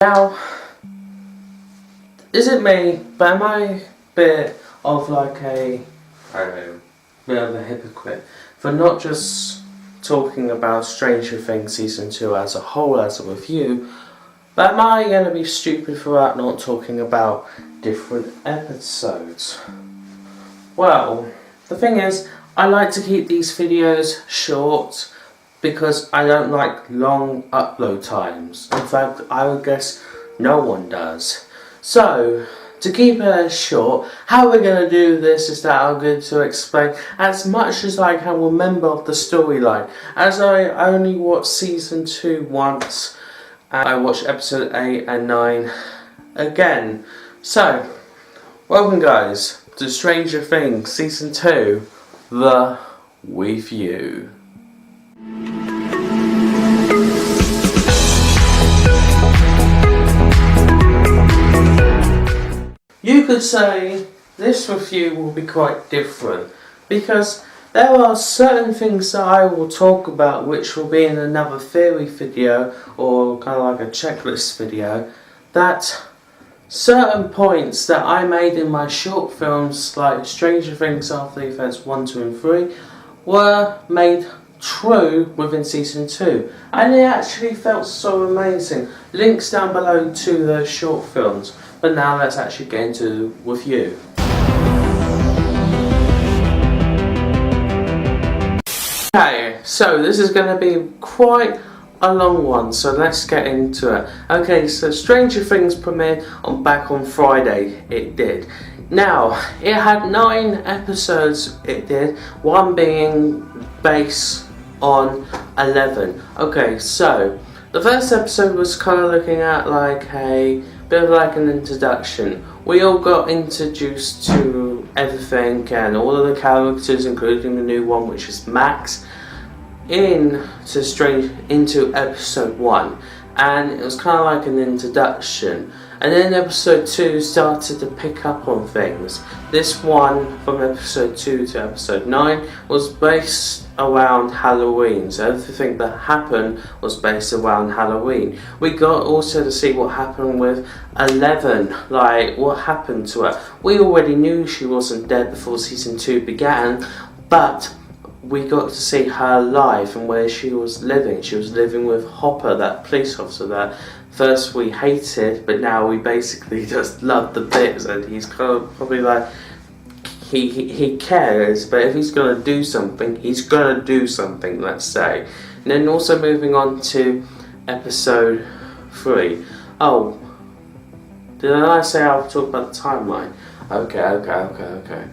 Now, is it me, but am I a bit of like a, I don't know, bit of a hypocrite for not just talking about Stranger Things Season 2 as a whole as a review, but am I going to be stupid for that, not talking about different episodes? Well, the thing is, I like to keep these videos short because I don't like long upload times. In fact, I would guess no one does. So, to keep it short, how we're going to do this is that I'm going to explain as much as I can remember of the storyline. As I only watched Season 2 once, and I watched episode 8 and 9 again. So, welcome guys to Stranger Things Season 2, The Review. You could say this review will be quite different because there are certain things that I will talk about which will be in another theory video or kind of like a checklist video, that certain points that I made in my short films like Stranger Things After Events 1, 2 and 3 were made true within Season 2, and it actually felt so amazing. Links down below to those short films. But now let's actually get into the review. Okay, so this is going to be quite a long one, so let's get into it. Okay, so Stranger Things premiered back on Friday, it did. Now, it had 9 episodes, it did, one being based on 11. Okay, so the first episode was kind of looking at like a bit of like an introduction. We all got introduced to everything and all of the characters, including the new one, which is Max, into episode 1, and it was kind of like an introduction. And then episode 2 started to pick up on things. This one, from episode 2 to episode 9, was based around Halloween. So everything that happened was based around Halloween. We got also to see what happened with 11, like what happened to her. We already knew she wasn't dead before Season 2 began, but we got to see her life and where she was living. She was living with Hopper, that police officer that first we hated, but now we basically just love the bits, and he's kind of probably like, he cares, but if he's going to do something, he's going to do something, let's say. And then also moving on to episode 3. Oh, did I say I'll talk about the timeline? Okay.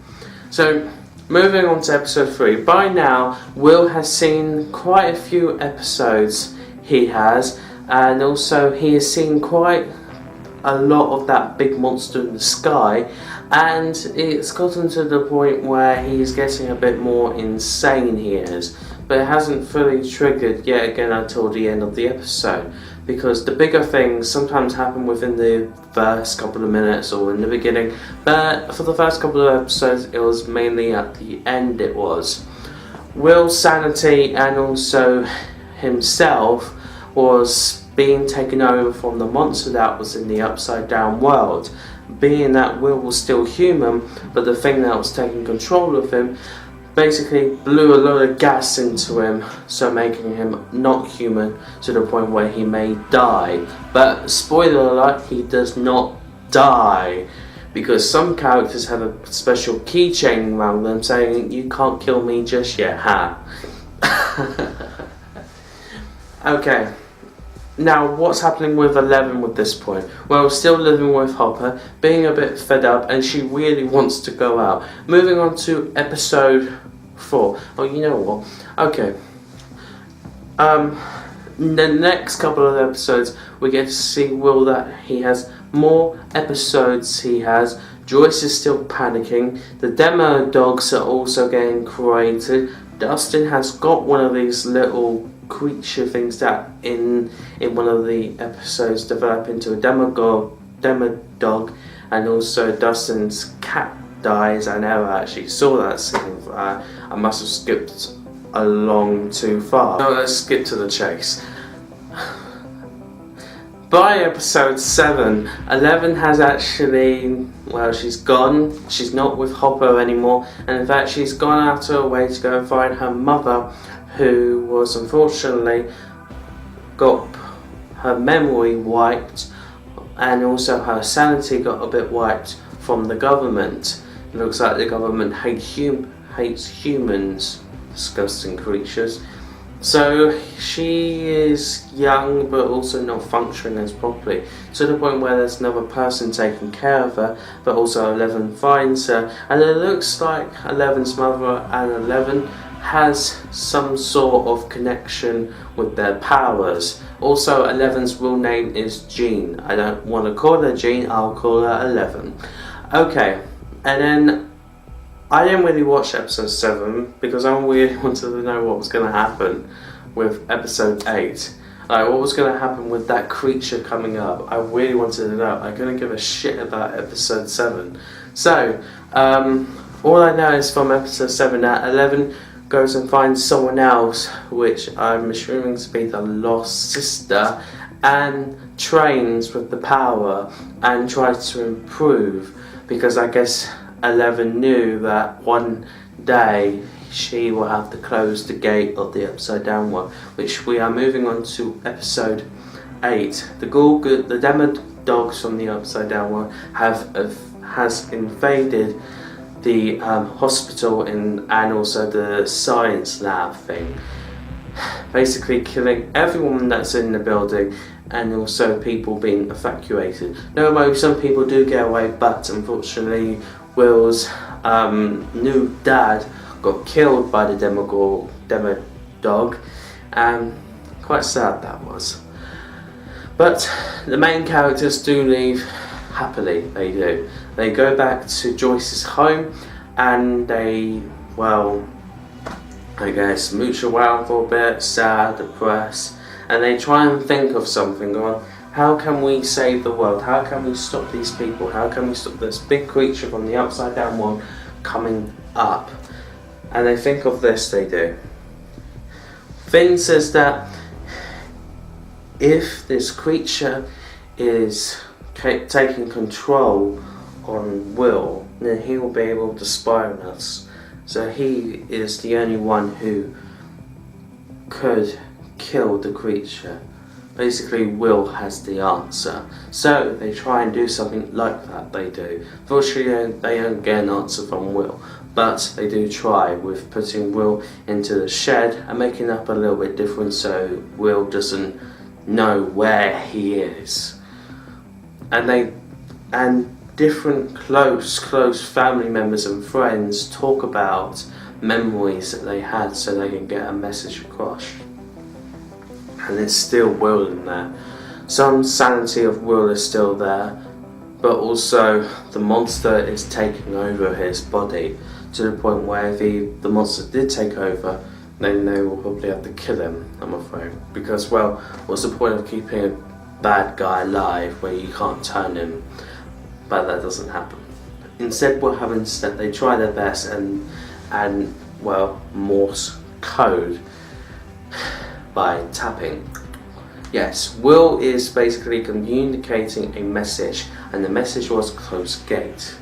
So, moving on to episode 3. By now, Will has seen quite a few episodes, he has, and also he has seen quite a lot of that big monster in the sky, and it's gotten to the point where he's getting a bit more insane, he is, but it hasn't fully triggered yet again until the end of the episode, because the bigger things sometimes happen within the first couple of minutes or in the beginning, but for the first couple of episodes it was mainly at the end. It was Will's sanity and also himself was being taken over from the monster that was in the upside down world. Being that Will was still human, but the thing that was taking control of him basically blew a lot of gas into him, so making him not human to the point where he may die. But spoiler alert, he does not die, because some characters have a special keychain around them saying, "You can't kill me just yet, ha." Okay. Now, what's happening with 11 with this point? Well, still living with Hopper, being a bit fed up, and she really wants to go out. Moving on to episode 4. Oh, you know what? Okay. The next couple of episodes, we get to see Will that he has more episodes. He has Joyce is still panicking. The demo dogs are also getting created. Dustin has got one of these little creature things that in one of the episodes develop into a demo dog, and also Dustin's cat dies. I never actually saw that scene. I must have skipped along too far. No, let's skip to the chase. by episode 7, 11 has actually, well, she's gone. She's not with Hopper anymore, and in fact she's gone out of her way to go and find her mother, who was unfortunately got her memory wiped, and also her sanity got a bit wiped from the government. It looks like the government hates humans, disgusting creatures. So she is young but also not functioning as properly, to the point where there's another person taking care of her, but also 11 finds her, and it looks like 11's mother and 11 has some sort of connection with their powers. Also, 11's real name is Jean. I don't want to call her Jean, I'll call her 11. Okay, and then I didn't really watch episode 7 because I really wanted to know what was going to happen with episode 8. Like, what was going to happen with that creature coming up. I really wanted to know. I couldn't give a shit about episode 7. So, all I know is from episode 7 that 11 goes and finds someone else, which I'm assuming to be the lost sister, and trains with the power and tries to improve, because I guess 11 knew that one day she will have to close the gate of the Upside Down one, which we are moving on to episode 8. The demo dogs from the Upside Down one has invaded the hospital and also the science lab thing, basically killing everyone that's in the building, and also people being evacuated. No, some people do get away, but unfortunately Will's new dad got killed by the demo dog, and quite sad that was. But the main characters do leave happily, they do. They go back to Joyce's home, and they, well, I guess mooch around for a bit, sad, depressed, and they try and think of something on how can we save the world, how can we stop these people, how can we stop this big creature from the Upside Down one coming up. And they think of this, they do. Finn says that if this creature is taking control on Will, then he will be able to spy on us. So he is the only one who could kill the creature. Basically, Will has the answer. So they try and do something like that, they do. Fortunately, they don't get an answer from Will, but they do try with putting Will into the shed and making up a little bit different so Will doesn't know where he is. And different close family members and friends talk about memories that they had so they can get a message across. And it's still Will in there. Some sanity of Will is still there, but also the monster is taking over his body, to the point where if the monster did take over, then they will probably have to kill him, I'm afraid. Because, well, what's the point of keeping a bad guy alive where you can't turn him? But that doesn't happen. Instead, what happens is that they try their best and well, Morse code by tapping. Yes, Will is basically communicating a message, and the message was close gate.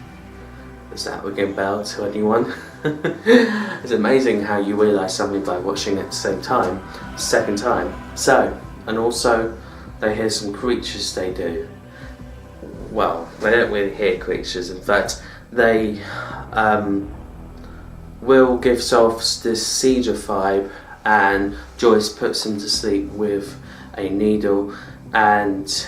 Is that ringing a bell to anyone? It's amazing how you realise something by watching at the same time, second time. So, and also they hear some creatures, they do. Well, they don't really hear creatures, in fact, they Will gives off this seizure vibe, and Joyce puts him to sleep with a needle, and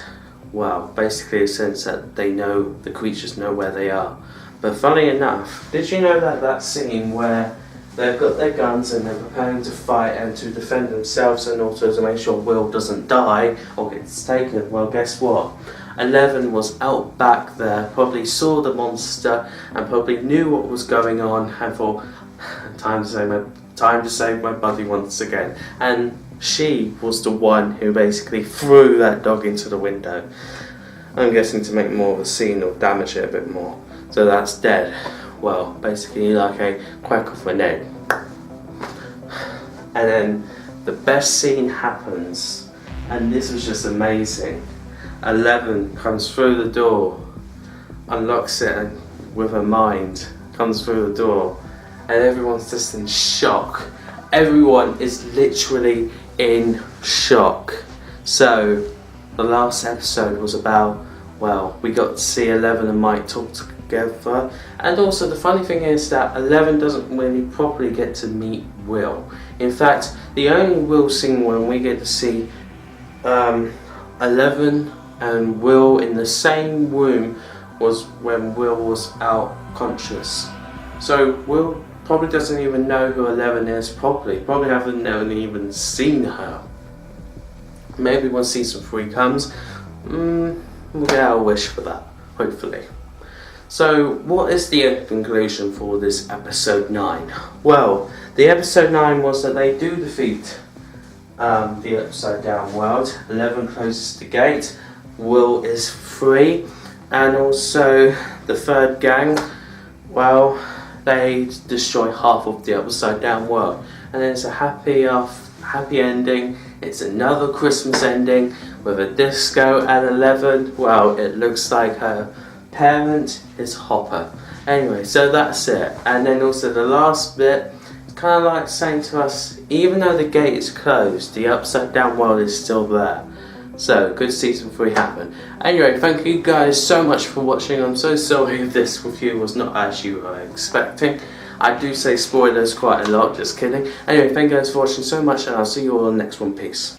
well, basically a sense that they know, the creatures know where they are. But funny enough, did you know that scene where they've got their guns and they're preparing to fight and to defend themselves and also to make sure Will doesn't die or gets taken? Well, guess what? 11 was out back there, probably saw the monster and probably knew what was going on and thought, time to save my buddy once again. And she was the one who basically threw that dog into the window. I'm guessing to make more of a scene or damage it a bit more. So that's dead. Well, basically like a quack of an egg. And then the best scene happens, and this was just amazing. 11 comes through the door, unlocks it and with her mind, comes through the door, and everyone's just in shock. Everyone is literally in shock. So the last episode was about, well, we got to see 11 and Mike talk together, and also the funny thing is that 11 doesn't really properly get to meet Will. In fact, the only Will scene when we get to see 11 and Will in the same room was when Will was out conscious. So Will probably doesn't even know who 11 is properly. Probably haven't never even seen her. Maybe when season 3 comes, we'll get our wish for that, hopefully. So what is the end conclusion for this episode 9? Well, the episode 9 was that they do defeat the upside down world. 11 closes the gate, Will is free, and also the third gang, well, they destroy half of the upside down world, and it's a happy ending. It's another Christmas ending with a disco, and 11, well, it looks like her parent is Hopper. Anyway, so that's it. And then also the last bit, it's kind of like saying to us, even though the gate is closed, the upside down world is still there. So, good season 3 happened. Anyway, thank you guys so much for watching. I'm so sorry if this review was not as you were expecting. I do say spoilers quite a lot, just kidding. Anyway, thank you guys for watching so much, and I'll see you all in the next one. Peace.